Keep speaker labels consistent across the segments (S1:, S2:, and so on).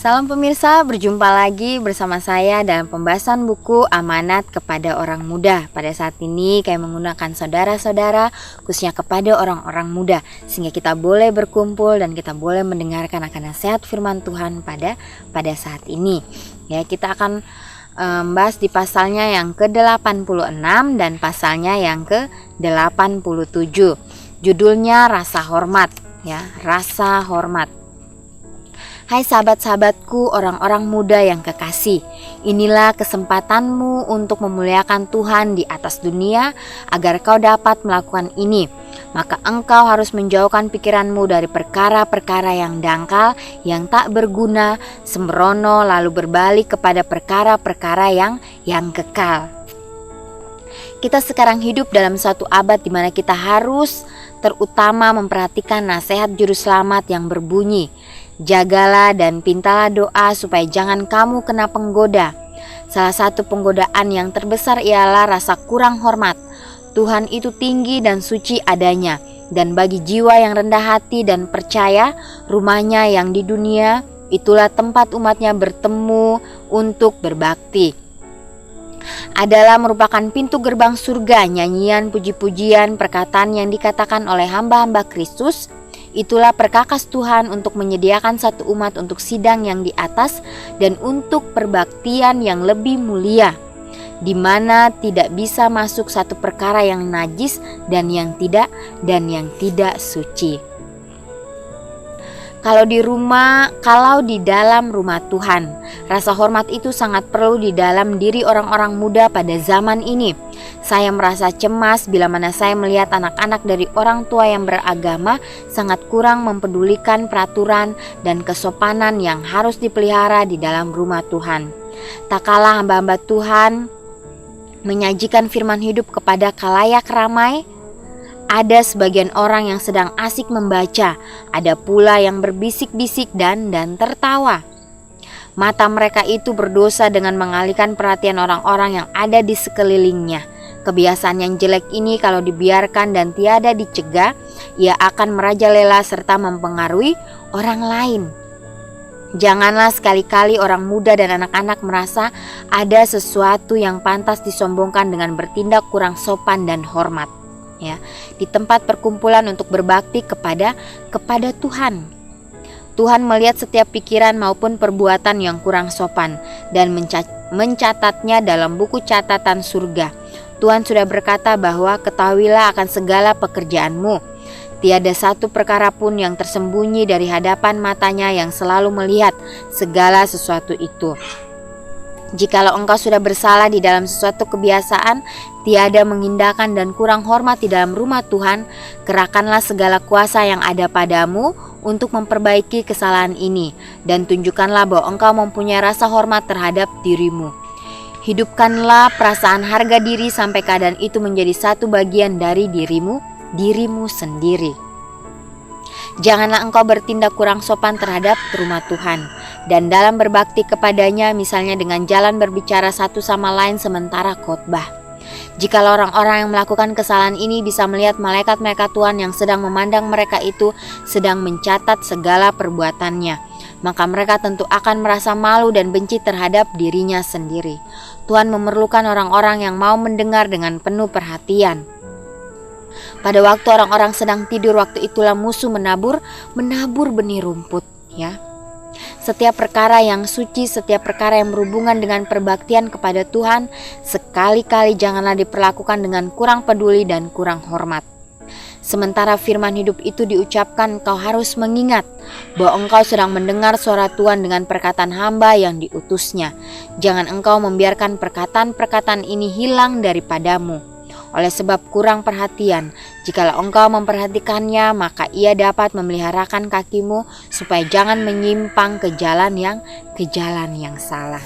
S1: Salam pemirsa, berjumpa lagi bersama saya dalam pembahasan buku Amanat kepada Orang Muda. Pada saat ini kami menggunakan saudara-saudara khususnya kepada orang-orang muda, sehingga kita boleh berkumpul dan kita boleh mendengarkan akan nasihat firman Tuhan pada saat ini. Ya, kita akan membahas di pasalnya yang ke-86 dan pasalnya yang ke-87. Judulnya Rasa Hormat, ya, rasa hormat. Hai sahabat-sahabatku, orang-orang muda yang kekasih, inilah kesempatanmu untuk memuliakan Tuhan di atas dunia agar kau dapat melakukan ini. Maka engkau harus menjauhkan pikiranmu dari perkara-perkara yang dangkal, yang tak berguna, sembrono, lalu berbalik kepada perkara-perkara yang kekal. Kita sekarang hidup dalam suatu abad di mana kita harus terutama memperhatikan nasihat juru selamat yang berbunyi, jagalah dan pintalah doa supaya jangan kamu kena penggoda. Salah satu penggodaan yang terbesar ialah rasa kurang hormat. Tuhan itu tinggi dan suci adanya, dan bagi jiwa yang rendah hati dan percaya, rumahnya yang di dunia, itulah tempat umatnya bertemu untuk berbakti. Adalah merupakan pintu gerbang surga, nyanyian, puji-pujian, perkataan yang dikatakan oleh hamba-hamba Kristus. Itulah perkakas Tuhan untuk menyediakan satu umat untuk sidang yang di atas dan untuk perbaktian yang lebih mulia, di mana tidak bisa masuk satu perkara yang najis dan yang tidak suci. Kalau di dalam rumah Tuhan, rasa hormat itu sangat perlu di dalam diri orang-orang muda pada zaman ini. Saya merasa cemas bila mana saya melihat anak-anak dari orang tua yang beragama sangat kurang mempedulikan peraturan dan kesopanan yang harus dipelihara di dalam rumah Tuhan. Tak kalah hamba-hamba Tuhan menyajikan firman hidup kepada khalayak ramai, ada sebagian orang yang sedang asik membaca, ada pula yang berbisik-bisik dan tertawa. Mata mereka itu berdosa dengan mengalihkan perhatian orang-orang yang ada di sekelilingnya. Kebiasaan yang jelek ini kalau dibiarkan dan tiada dicegah, ia akan merajalela serta mempengaruhi orang lain. Janganlah sekali-kali orang muda dan anak-anak merasa ada sesuatu yang pantas disombongkan dengan bertindak kurang sopan dan hormat, ya, di tempat perkumpulan untuk berbakti kepada Tuhan. Tuhan melihat setiap pikiran maupun perbuatan yang kurang sopan dan mencatatnya dalam buku catatan surga. Tuhan sudah berkata bahwa ketahuilah akan segala pekerjaanmu. Tiada satu perkara pun yang tersembunyi dari hadapan matanya yang selalu melihat segala sesuatu itu. Jikalau engkau sudah bersalah di dalam sesuatu kebiasaan, tiada mengindahkan dan kurang hormat di dalam rumah Tuhan, kerahkanlah segala kuasa yang ada padamu untuk memperbaiki kesalahan ini, dan tunjukkanlah bahwa engkau mempunyai rasa hormat terhadap dirimu. Hidupkanlah perasaan harga diri sampai keadaan itu menjadi satu bagian dari dirimu sendiri. Janganlah engkau bertindak kurang sopan terhadap rumah Tuhan, dan dalam berbakti kepadanya, misalnya dengan jalan berbicara satu sama lain sementara khotbah. Jikalau orang-orang yang melakukan kesalahan ini bisa melihat malaikat-malaikat Tuhan yang sedang memandang mereka itu sedang mencatat segala perbuatannya, maka mereka tentu akan merasa malu dan benci terhadap dirinya sendiri. Tuhan memerlukan orang-orang yang mau mendengar dengan penuh perhatian. Pada waktu orang-orang sedang tidur, waktu itulah musuh menabur benih rumput, ya. Setiap perkara yang suci, setiap perkara yang berhubungan dengan perbaktian kepada Tuhan, sekali-kali janganlah diperlakukan dengan kurang peduli dan kurang hormat. Sementara firman hidup itu diucapkan, engkau harus mengingat bahwa engkau sedang mendengar suara Tuhan dengan perkataan hamba yang diutusnya. Jangan engkau membiarkan perkataan-perkataan ini hilang daripadamu oleh sebab kurang perhatian. Jikalau engkau memperhatikannya, maka ia dapat memeliharakan kakimu supaya jangan menyimpang ke jalan yang salah.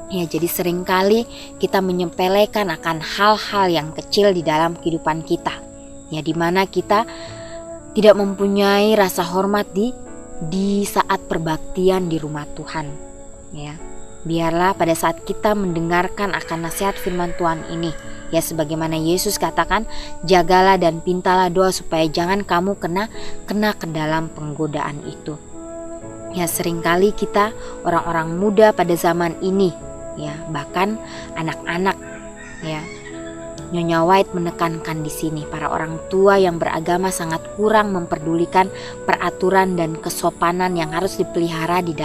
S1: Ya, jadi seringkali kita menyepelekan akan hal-hal yang kecil di dalam kehidupan kita, ya, di mana kita tidak mempunyai rasa hormat di saat perbaktian di rumah Tuhan, ya. Biarlah pada saat kita mendengarkan akan nasihat firman Tuhan ini, ya, sebagaimana Yesus katakan, jagalah dan pintalah doa supaya jangan kamu kena ke dalam penggodaan itu. Ya, seringkali kita orang-orang muda pada zaman ini, ya, bahkan anak-anak, ya. Nyonya White menekankan di sini para orang tua yang beragama sangat kurang memperdulikan peraturan dan kesopanan yang harus dipelihara di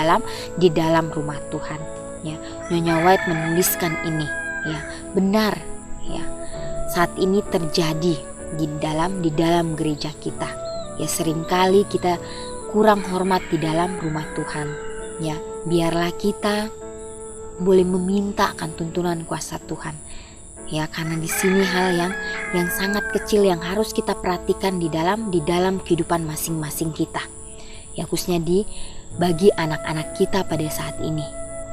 S1: dalam rumah Tuhan. Ya, Nyonya White menuliskan ini, ya, benar, ya. Saat ini terjadi di dalam gereja kita. Ya, seringkali kita kurang hormat di dalam rumah Tuhan. Ya, biarlah kita boleh meminta akan tuntunan kuasa Tuhan. Ya, karena di sini hal yang sangat kecil yang harus kita perhatikan di dalam kehidupan masing-masing kita. Ya, khususnya bagi anak-anak kita pada saat ini.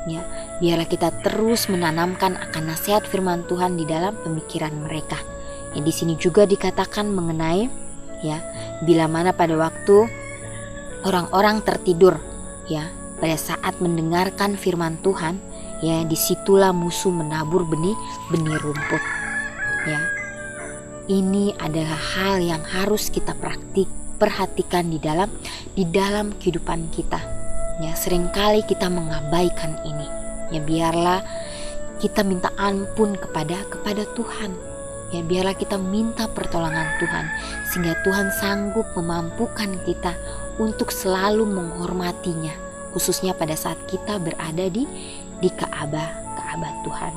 S1: Ya, biarlah kita terus menanamkan akan nasihat firman Tuhan di dalam pemikiran mereka. Ya, di sini juga dikatakan mengenai, ya, bila mana pada waktu orang-orang tertidur, ya, pada saat mendengarkan firman Tuhan, ya, disitulah musuh menabur benih rumput. Ya, ini adalah hal yang harus kita perhatikan di dalam kehidupan kita. Ya, seringkali kita mengabaikan ini. Ya, biarlah kita minta ampun kepada Tuhan. Ya, biarlah kita minta pertolongan Tuhan sehingga Tuhan sanggup memampukan kita untuk selalu menghormatinya, khususnya pada saat kita berada di Ka'bah Tuhan.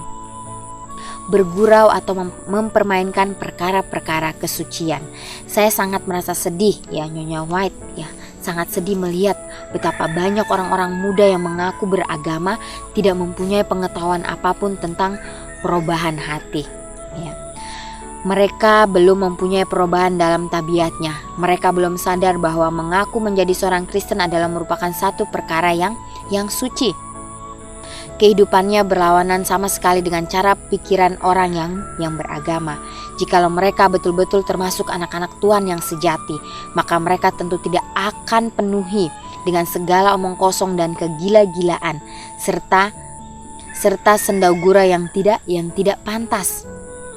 S1: Bergurau atau mempermainkan perkara-perkara kesucian. Saya sangat merasa sedih, ya, Nyonya White, ya, sangat sedih melihat betapa banyak orang-orang muda yang mengaku beragama tidak mempunyai pengetahuan apapun tentang perubahan hati. Ya. Mereka belum mempunyai perubahan dalam tabiatnya. Mereka belum sadar bahwa mengaku menjadi seorang Kristen adalah merupakan satu perkara yang suci. Kehidupannya berlawanan sama sekali dengan cara pikiran orang yang beragama. Jikalau mereka betul-betul termasuk anak-anak Tuhan yang sejati, maka mereka tentu tidak akan penuhi dengan segala omong kosong dan kegila-gilaan serta sendaugura yang tidak pantas.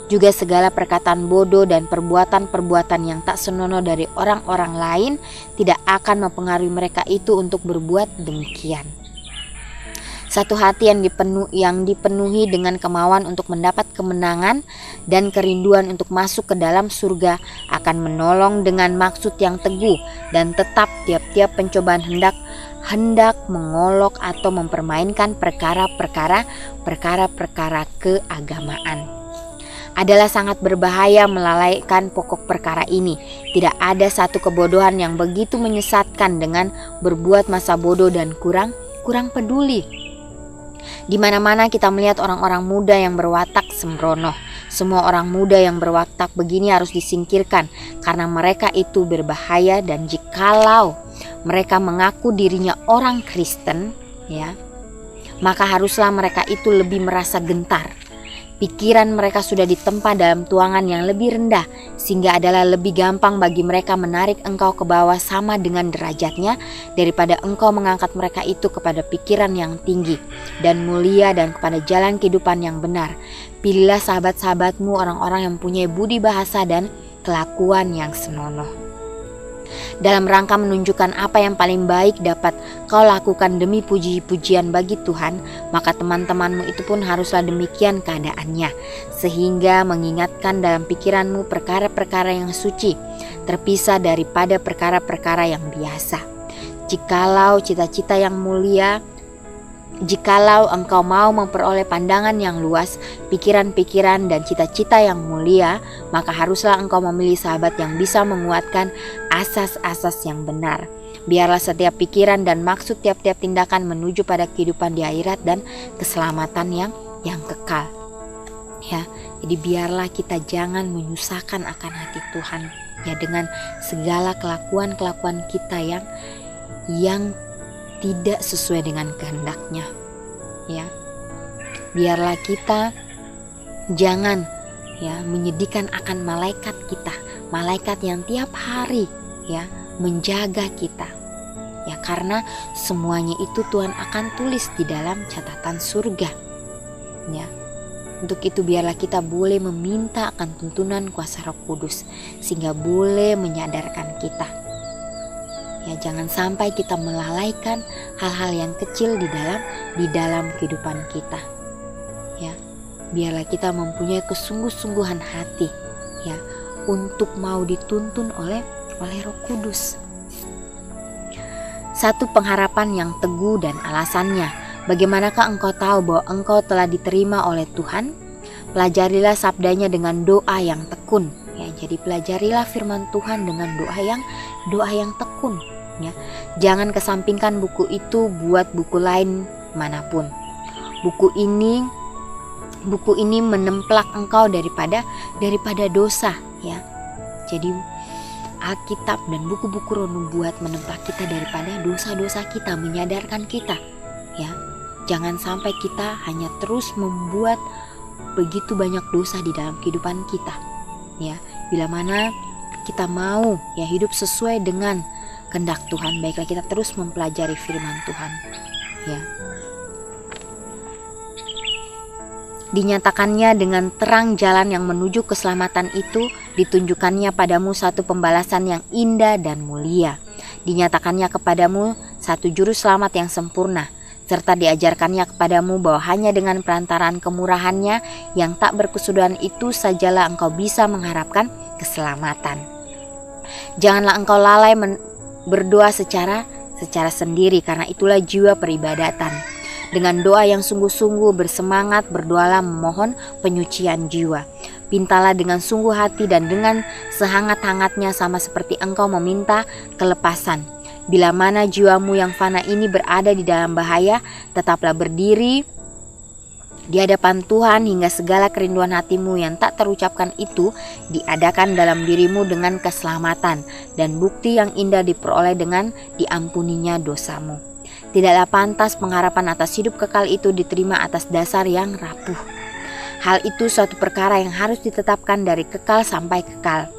S1: Juga segala perkataan bodoh dan perbuatan-perbuatan yang tak senonoh dari orang-orang lain tidak akan mempengaruhi mereka itu untuk berbuat demikian. Satu hati yang dipenuhi dengan kemauan untuk mendapat kemenangan dan kerinduan untuk masuk ke dalam surga akan menolong dengan maksud yang teguh dan tetap tiap-tiap pencobaan hendak mengolok atau mempermainkan perkara-perkara keagamaan. Adalah sangat berbahaya melalaikan pokok perkara ini. Tidak ada satu kebodohan yang begitu menyesatkan dengan berbuat masa bodoh dan kurang peduli. Di mana-mana kita melihat orang-orang muda yang berwatak sembrono. Semua orang muda yang berwatak begini harus disingkirkan karena mereka itu berbahaya, dan jikalau mereka mengaku dirinya orang Kristen, ya, maka haruslah mereka itu lebih merasa gentar. Pikiran mereka sudah ditempa dalam tuangan yang lebih rendah, sehingga adalah lebih gampang bagi mereka menarik engkau ke bawah sama dengan derajatnya daripada engkau mengangkat mereka itu kepada pikiran yang tinggi dan mulia dan kepada jalan kehidupan yang benar. Pilihlah sahabat-sahabatmu orang-orang yang mempunyai budi bahasa dan kelakuan yang senonoh. Dalam rangka menunjukkan apa yang paling baik dapat kau lakukan demi puji-pujian bagi Tuhan, maka teman-temanmu itu pun haruslah demikian keadaannya, sehingga mengingatkan dalam pikiranmu perkara-perkara yang suci, terpisah daripada perkara-perkara yang biasa. Jikalau engkau mau memperoleh pandangan yang luas, pikiran-pikiran dan cita-cita yang mulia, maka haruslah engkau memilih sahabat yang bisa menguatkan asas-asas yang benar. Biarlah setiap pikiran dan maksud tiap-tiap tindakan menuju pada kehidupan di akhirat dan keselamatan yang kekal. Ya, jadi biarlah kita jangan menyusahkan akan hati Tuhan, ya, dengan segala kelakuan-kelakuan kita yang tidak sesuai dengan kehendaknya, ya. Biarlah kita jangan, ya, menyedihkan akan malaikat kita, malaikat yang tiap hari, ya, menjaga kita, ya, karena semuanya itu Tuhan akan tulis di dalam catatan surga, ya. Untuk itu biarlah kita boleh meminta akan tuntunan kuasa Roh Kudus sehingga boleh menyadarkan kita. Ya, jangan sampai kita melalaikan hal-hal yang kecil di dalam kehidupan kita. Ya, biarlah kita mempunyai kesungguh-sungguhan hati ya untuk mau dituntun oleh Roh Kudus. Satu pengharapan yang teguh dan alasannya. Bagaimanakah engkau tahu bahwa engkau telah diterima oleh Tuhan? Pelajarilah sabdanya dengan doa yang tekun. Ya, jadi pelajarilah firman Tuhan dengan doa yang tekun. Ya, jangan kesampingkan buku itu buat buku lain manapun. Buku ini menemplak engkau daripada dosa. Ya, jadi Alkitab dan buku-buku roh nubuat menemplak kita daripada dosa-dosa kita, menyadarkan kita. Ya, jangan sampai kita hanya terus membuat begitu banyak dosa di dalam kehidupan kita. Ya, bila mana kita mau ya hidup sesuai dengan kehendak Tuhan, baiklah kita terus mempelajari firman Tuhan. Ya. Dinyatakannya dengan terang jalan yang menuju keselamatan itu, ditunjukkannya padamu satu pembalasan yang indah dan mulia. Dinyatakannya kepadamu satu juru selamat yang sempurna, serta diajarkannya kepadamu bahwa hanya dengan perantaraan kemurahannya yang tak berkesudahan itu sajalah engkau bisa mengharapkan keselamatan. Janganlah engkau lalai berdoa secara sendiri, karena itulah jiwa peribadatan. Dengan doa yang sungguh-sungguh bersemangat berdoalah memohon penyucian jiwa. Pintalah dengan sungguh hati dan dengan sehangat-hangatnya sama seperti engkau meminta kelepasan. Bila mana jiwamu yang fana ini berada di dalam bahaya, tetaplah berdiri di hadapan Tuhan hingga segala kerinduan hatimu yang tak terucapkan itu diadakan dalam dirimu dengan keselamatan, dan bukti yang indah diperoleh dengan diampuninya dosamu. Tidaklah pantas pengharapan atas hidup kekal itu diterima atas dasar yang rapuh. Hal itu suatu perkara yang harus ditetapkan dari kekal sampai kekal.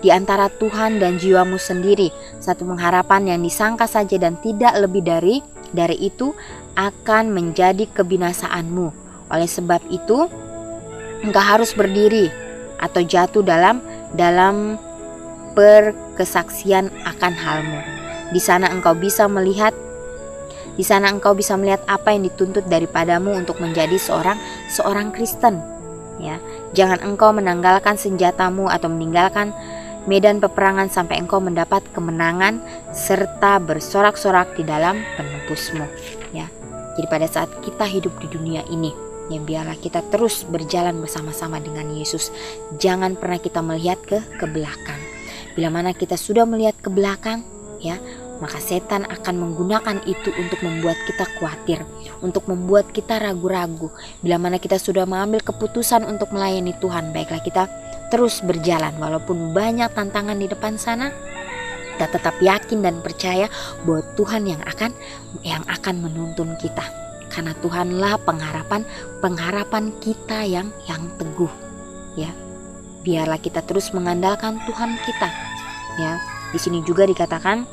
S1: Di antara Tuhan dan jiwamu sendiri, satu pengharapan yang disangka saja dan tidak lebih dari itu akan menjadi kebinasaanmu. Oleh sebab itu, engkau harus berdiri atau jatuh dalam perkesaksian akan halmu. Di sana engkau bisa melihat apa yang dituntut daripadamu untuk menjadi seorang Kristen. Ya, jangan engkau menanggalkan senjatamu atau meninggalkan medan peperangan sampai engkau mendapat kemenangan serta bersorak-sorak di dalam penebusmu. Ya, jadi pada saat kita hidup di dunia ini, ya biarlah kita terus berjalan bersama-sama dengan Yesus. Jangan pernah kita melihat ke belakang. Bila mana kita sudah melihat ke belakang, ya, maka setan akan menggunakan itu untuk membuat kita khawatir, untuk membuat kita ragu-ragu. Bila mana kita sudah mengambil keputusan untuk melayani Tuhan, baiklah kita terus berjalan walaupun banyak tantangan di depan sana. Kita tetap yakin dan percaya bahwa Tuhan yang akan menuntun kita. Karena Tuhanlah pengharapan kita yang teguh. Ya, biarlah kita terus mengandalkan Tuhan kita. Ya, di sini juga dikatakan,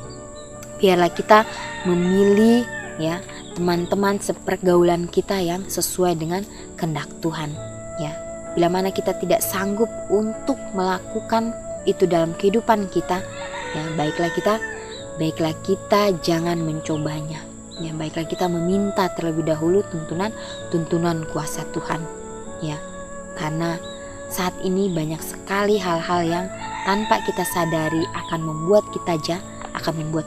S1: biarlah kita memilih ya teman-teman sepergaulan kita yang sesuai dengan kehendak Tuhan. Ya, bila mana kita tidak sanggup untuk melakukan itu dalam kehidupan kita, ya baiklah kita jangan mencobanya. Ya, baiklah kita meminta terlebih dahulu tuntunan kuasa Tuhan. Ya, karena saat ini banyak sekali hal-hal yang tanpa kita sadari akan membuat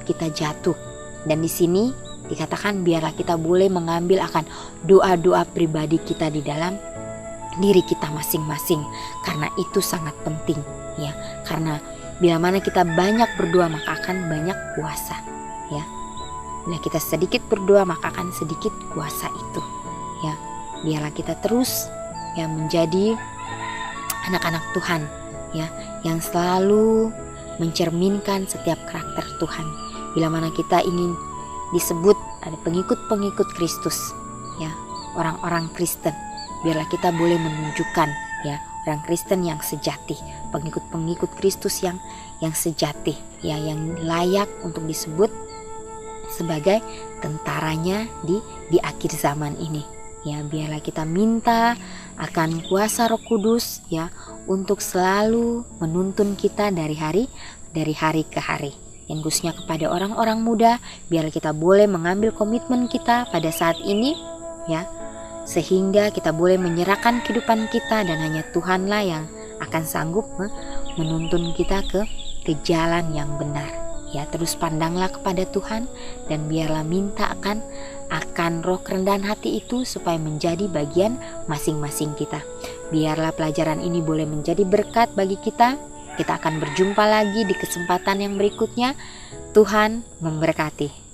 S1: kita jatuh. Dan di sini dikatakan biarlah kita boleh mengambil akan doa-doa pribadi kita di dalam diri kita masing-masing, karena itu sangat penting ya. Karena bila mana kita banyak berdoa maka akan banyak kuasa ya. Bila kita sedikit berdoa maka akan sedikit kuasa itu ya. Biarlah kita terus ya menjadi anak-anak Tuhan ya, yang selalu mencerminkan setiap karakter Tuhan. Bila mana kita ingin disebut ada pengikut-pengikut Kristus ya, orang-orang Kristen, biarlah kita boleh menunjukkan ya orang Kristen yang sejati, pengikut-pengikut Kristus yang sejati ya, yang layak untuk disebut sebagai tentaranya di akhir zaman ini. Ya, biarlah kita minta akan kuasa Roh Kudus ya untuk selalu menuntun kita dari hari ke hari. yang khususnya kepada orang-orang muda, biar kita boleh mengambil komitmen kita pada saat ini ya, sehingga kita boleh menyerahkan kehidupan kita dan hanya Tuhanlah yang akan sanggup menuntun kita ke jalan yang benar. Ya, terus pandanglah kepada Tuhan dan biarlah minta akan roh kerendahan hati itu supaya menjadi bagian masing-masing kita. Biarlah pelajaran ini boleh menjadi berkat bagi kita. Kita akan berjumpa lagi di kesempatan yang berikutnya. Tuhan memberkati.